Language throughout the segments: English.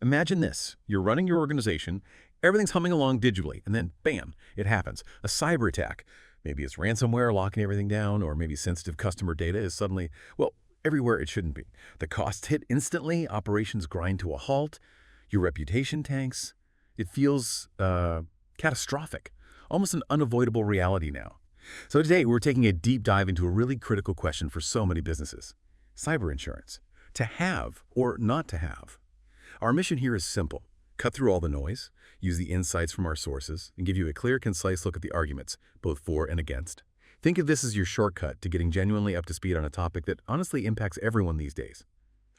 Imagine this. You're running your organization, everything's humming along digitally, and then bam, it happens. A cyber attack. Maybe it's ransomware locking everything down, or maybe sensitive customer data is suddenly, well, everywhere it shouldn't be. The costs hit instantly, operations grind to a halt, your reputation tanks. It feels catastrophic, almost an unavoidable reality now. So today, we're taking a deep dive into a really critical question for so many businesses. Cyber insurance. To have or not to have. Our mission here is simple. Cut through all the noise, use the insights from our sources, and give you a clear, concise look at the arguments, both for and against. Think of this as your shortcut to getting genuinely up to speed on a topic that honestly impacts everyone these days.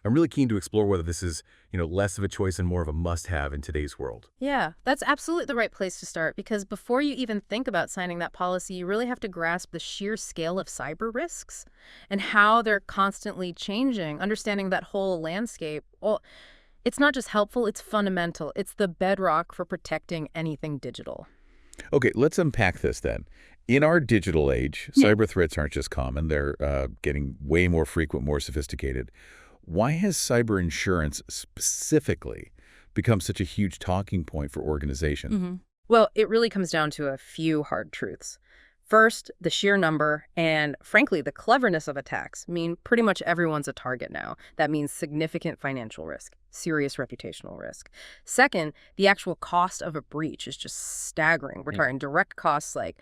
I'm really keen to explore whether this is, less of a choice and more of a must-have in today's world. Yeah, that's absolutely the right place to start because before you even think about signing that policy, you really have to grasp the sheer scale of cyber risks and how they're constantly changing. Understanding that whole landscape, well, it's not just helpful, it's fundamental. It's the bedrock for protecting anything digital. Okay, let's unpack this then. In our digital age, cyber threats aren't just common. They're getting way more frequent, more sophisticated. Why has cyber insurance specifically become such a huge talking point for organizations? Well, it really comes down to a few hard truths. First, the sheer number and, frankly, the cleverness of attacks mean pretty much everyone's a target now. That means significant financial risk, serious reputational risk. Second, the actual cost of a breach is just staggering. We're talking direct costs like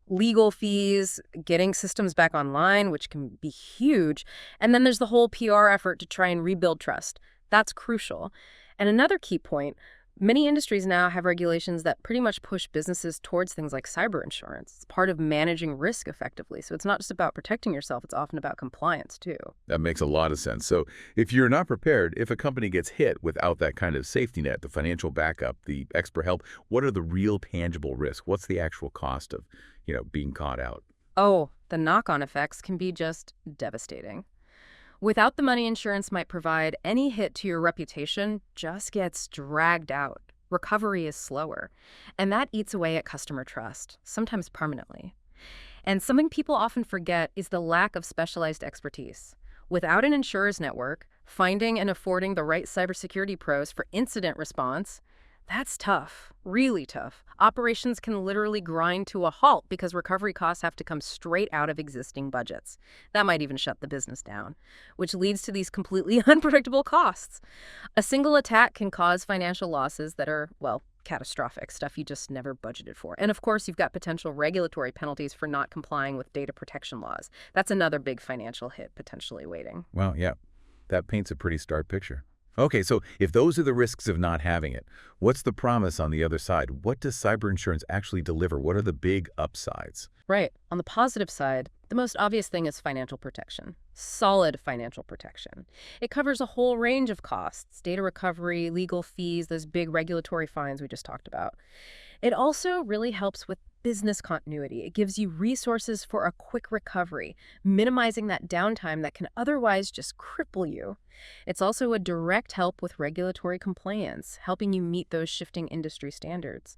legal fees, getting systems back online, which can be huge. And then there's the whole PR effort to try and rebuild trust. That's crucial. And another key point, many industries now have regulations that pretty much push businesses towards things like cyber insurance. It's part of managing risk effectively. So it's not just about protecting yourself, it's often about compliance too. That makes a lot of sense. So if you're not prepared, if a company gets hit without that kind of safety net, the financial backup, the expert help, what are the real tangible risks? What's the actual cost of, being caught out? Oh, the knock-on effects can be just devastating. Without the money insurance might provide, any hit to your reputation just gets dragged out. Recovery is slower, and that eats away at customer trust, sometimes permanently. And something people often forget is the lack of specialized expertise. Without an insurer's network, finding and affording the right cybersecurity pros for incident response, that's tough, really tough. Operations can literally grind to a halt because recovery costs have to come straight out of existing budgets. That might even shut the business down, which leads to these completely unpredictable costs. A single attack can cause financial losses that are, well, catastrophic, stuff you just never budgeted for. And of course, you've got potential regulatory penalties for not complying with data protection laws. That's another big financial hit potentially waiting. Well, yeah, that paints a pretty stark picture. Okay, so if those are the risks of not having it, what's the promise on the other side? What does cyber insurance actually deliver? What are the big upsides? Right. On the positive side, the most obvious thing is financial protection. Solid financial protection. It covers a whole range of costs, data recovery, legal fees, those big regulatory fines we just talked about. It also really helps with business continuity. It gives you resources for a quick recovery, minimizing that downtime that can otherwise just cripple you. It's also a direct help with regulatory compliance, helping you meet those shifting industry standards.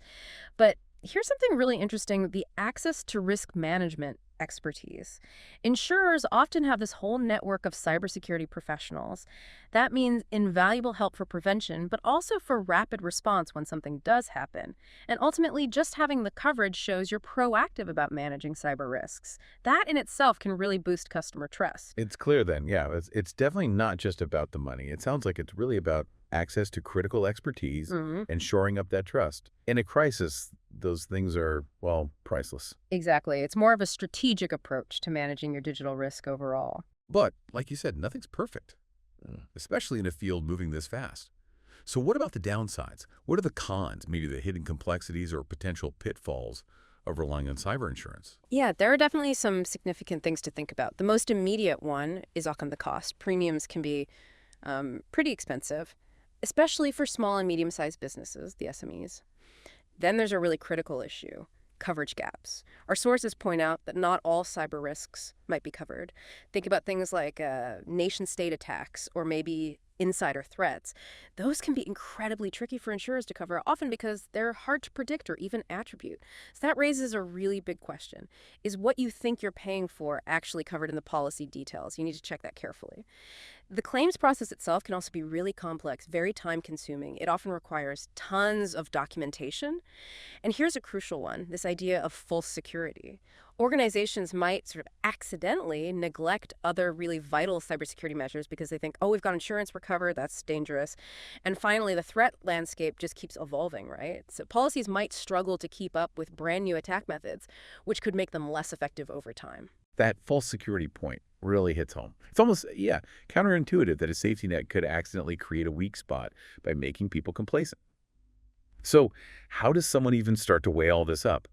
But here's something really interesting, the access to risk management expertise. Insurers often have this whole network of cybersecurity professionals. That means invaluable help for prevention, but also for rapid response when something does happen. And ultimately, just having the coverage shows you're proactive about managing cyber risks. That in itself can really boost customer trust. It's clear then, yeah, it's definitely not just about the money. It sounds like it's really about access to critical expertise and shoring up that trust. In a crisis, those things are, well, priceless. Exactly. It's more of a strategic approach to managing your digital risk overall. But, like you said, nothing's perfect, especially in a field moving this fast. So what about the downsides? What are the cons, maybe the hidden complexities or potential pitfalls of relying on cyber insurance? Yeah, there are definitely some significant things to think about. The most immediate one is often the cost. Premiums can be pretty expensive, especially for small and medium-sized businesses, the SMEs. Then there's a really critical issue, coverage gaps. Our sources point out that not all cyber risks might be covered. Think about things like nation-state attacks or maybe insider threats. Those can be incredibly tricky for insurers to cover, often because they're hard to predict or even attribute. So that raises a really big question. Is what you think you're paying for actually covered in the policy details? You need to check that carefully. The claims process itself can also be really complex, very time-consuming. It often requires tons of documentation. And here's a crucial one, this idea of false security. Organizations might sort of accidentally neglect other really vital cybersecurity measures because they think, oh, we've got insurance, we're covered, that's dangerous. And finally, the threat landscape just keeps evolving, right? So policies might struggle to keep up with brand new attack methods, which could make them less effective over time. That false security point really hits home. It's almost, yeah, counterintuitive that a safety net could accidentally create a weak spot by making people complacent. So how does someone even start to weigh all this up?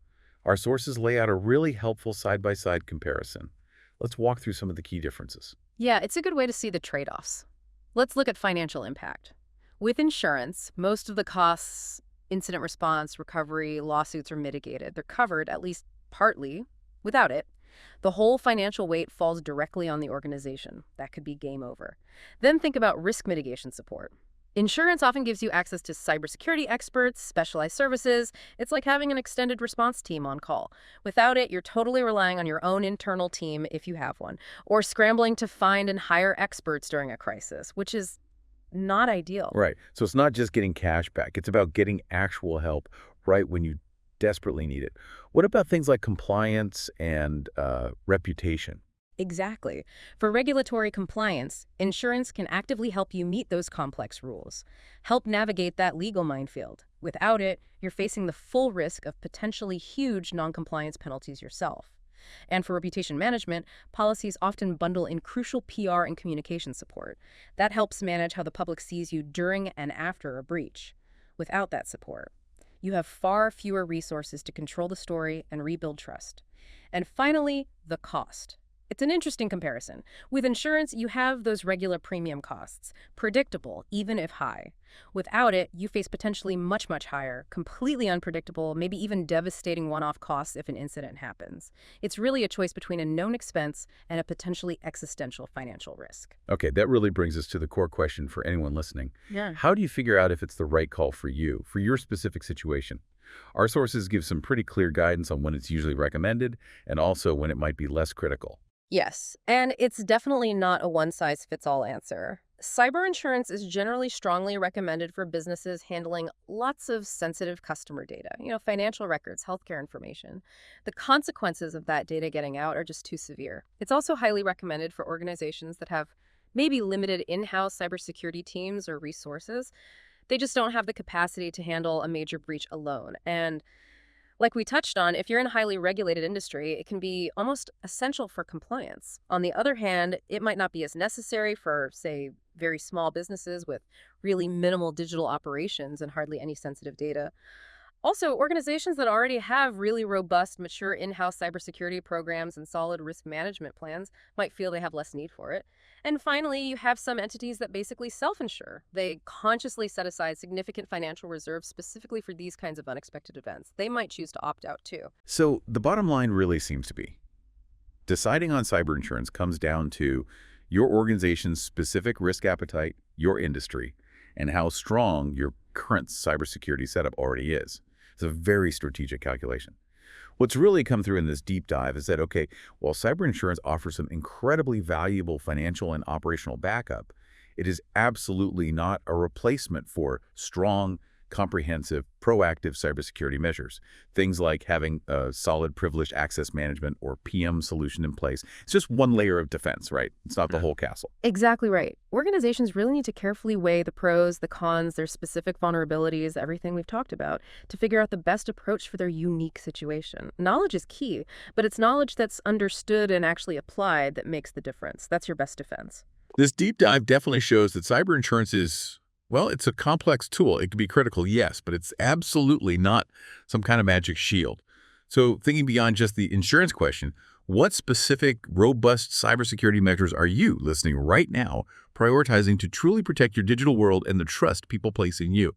Our sources lay out a really helpful side-by-side comparison. Let's walk through some of the key differences. Yeah, it's a good way to see the trade-offs. Let's look at financial impact. With insurance, most of the costs, incident response, recovery, lawsuits are mitigated. They're covered, at least partly. Without it, the whole financial weight falls directly on the organization. That could be game over. Then think about risk mitigation support. Insurance often gives you access to cybersecurity experts, specialized services. It's like having an extended response team on call. Without it, you're totally relying on your own internal team, if you have one, or scrambling to find and hire experts during a crisis, which is not ideal. Right. So it's not just getting cash back. It's about getting actual help right when you desperately need it. What about things like compliance and reputation? Exactly. For regulatory compliance, insurance can actively help you meet those complex rules, help navigate that legal minefield. Without it, you're facing the full risk of potentially huge noncompliance penalties yourself. And for reputation management, policies often bundle in crucial PR and communication support. That helps manage how the public sees you during and after a breach. Without that support, you have far fewer resources to control the story and rebuild trust. And finally, the cost. It's an interesting comparison. With insurance, you have those regular premium costs, predictable, even if high. Without it, you face potentially much, much higher, completely unpredictable, maybe even devastating one-off costs if an incident happens. It's really a choice between a known expense and a potentially existential financial risk. Okay, that really brings us to the core question for anyone listening. Yeah. How do you figure out if it's the right call for you, for your specific situation? Our sources give some pretty clear guidance on when it's usually recommended and also when it might be less critical. Yes, and it's definitely not a one-size-fits-all answer. Cyber insurance is generally strongly recommended for businesses handling lots of sensitive customer data, financial records, healthcare information. The consequences of that data getting out are just too severe. It's also highly recommended for organizations that have maybe limited in-house cybersecurity teams or resources. They just don't have the capacity to handle a major breach alone. And like we touched on, if you're in a highly regulated industry, it can be almost essential for compliance. On the other hand, it might not be as necessary for, say, very small businesses with really minimal digital operations and hardly any sensitive data. Also, organizations that already have really robust, mature in-house cybersecurity programs and solid risk management plans might feel they have less need for it. And finally, you have some entities that basically self-insure. They consciously set aside significant financial reserves specifically for these kinds of unexpected events. They might choose to opt out too. So the bottom line really seems to be, deciding on cyber insurance comes down to your organization's specific risk appetite, your industry, and how strong your current cybersecurity setup already is. It's a very strategic calculation. What's really come through in this deep dive is that, okay, while cyber insurance offers some incredibly valuable financial and operational backup, it is absolutely not a replacement for strong, comprehensive, proactive cybersecurity measures. Things like having a solid privileged access management or PM solution in place. It's just one layer of defense, right? It's not the whole castle. Exactly right. Organizations really need to carefully weigh the pros, the cons, their specific vulnerabilities, everything we've talked about, to figure out the best approach for their unique situation. Knowledge is key, but it's knowledge that's understood and actually applied that makes the difference. That's your best defense. This deep dive definitely shows that cyber insurance is, well, it's a complex tool. It can be critical, yes, but it's absolutely not some kind of magic shield. So thinking beyond just the insurance question, what specific, robust cybersecurity measures are you, listening right now, prioritizing to truly protect your digital world and the trust people place in you?